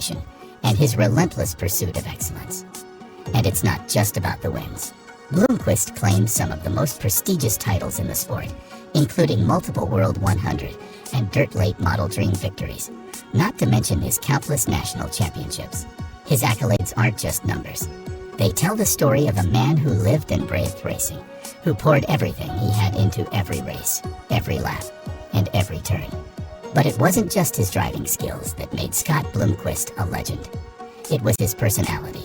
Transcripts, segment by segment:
dedication, and his relentless pursuit of excellence. And it's not just about the wins. Bloomquist claims some of the most prestigious titles in the sport, including multiple World 100 and Dirt Late Model Dream victories, not to mention his countless national championships. His accolades aren't just numbers. They tell the story of a man who lived and breathed racing, who poured everything he had into every race, every lap, and every turn. But it wasn't just his driving skills that made Scott Bloomquist a legend. It was his personality,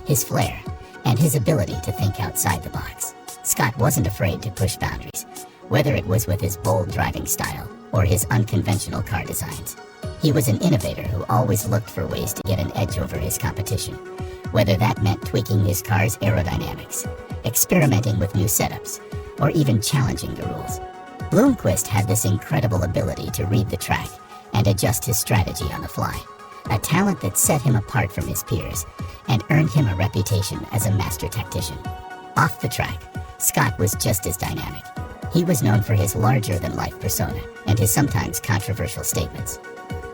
his flair, and his ability to think outside the box. Scott wasn't afraid to push boundaries, whether it was with his bold driving style or his unconventional car designs. He was an innovator who always looked for ways to get an edge over his competition, whether that meant tweaking his car's aerodynamics, experimenting with new setups, or even challenging the rules. Bloomquist had this incredible ability to read the track and adjust his strategy on the fly, a talent that set him apart from his peers and earned him a reputation as a master tactician. Off the track, Scott was just as dynamic. He was known for his larger-than-life persona and his sometimes controversial statements.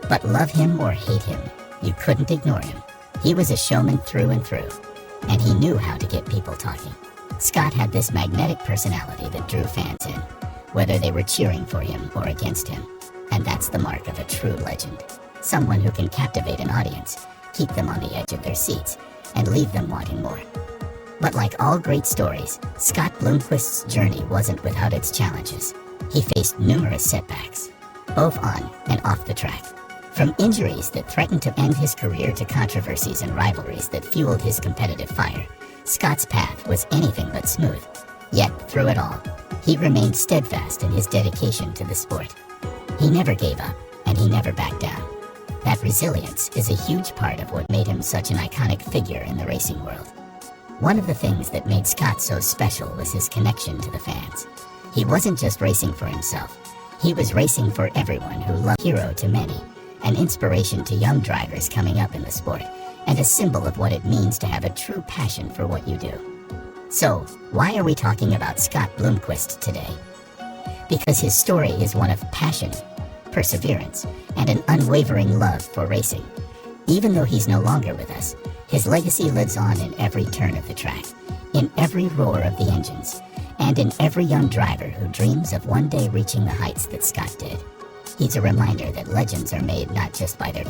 But love him or hate him, you couldn't ignore him. He was a showman through and through, and he knew how to get people talking. Scott had this magnetic personality that drew fans in, whether they were cheering for him or against him. And that's the mark of a true legend. Someone who can captivate an audience, keep them on the edge of their seats, and leave them wanting more. But like all great stories, Scott Bloomquist's journey wasn't without its challenges. He faced numerous setbacks, both on and off the track. From injuries that threatened to end his career to controversies and rivalries that fueled his competitive fire, Scott's path was anything but smooth. Yet, through it all, he remained steadfast in his dedication to the sport. He never gave up, and he never backed down. That resilience is a huge part of what made him such an iconic figure in the racing world. One of the things that made Scott so special was his connection to the fans. He wasn't just racing for himself. He was racing for everyone who loved him. Hero to many, an inspiration to young drivers coming up in the sport, and a symbol of what it means to have a true passion for what you do. So, why are we talking about Scott Bloomquist today? Because his story is one of passion, perseverance, and an unwavering love for racing. Even though he's no longer with us, his legacy lives on in every turn of the track, in every roar of the engines, and in every young driver who dreams of one day reaching the heights that Scott did. He's a reminder that legends are made not just by their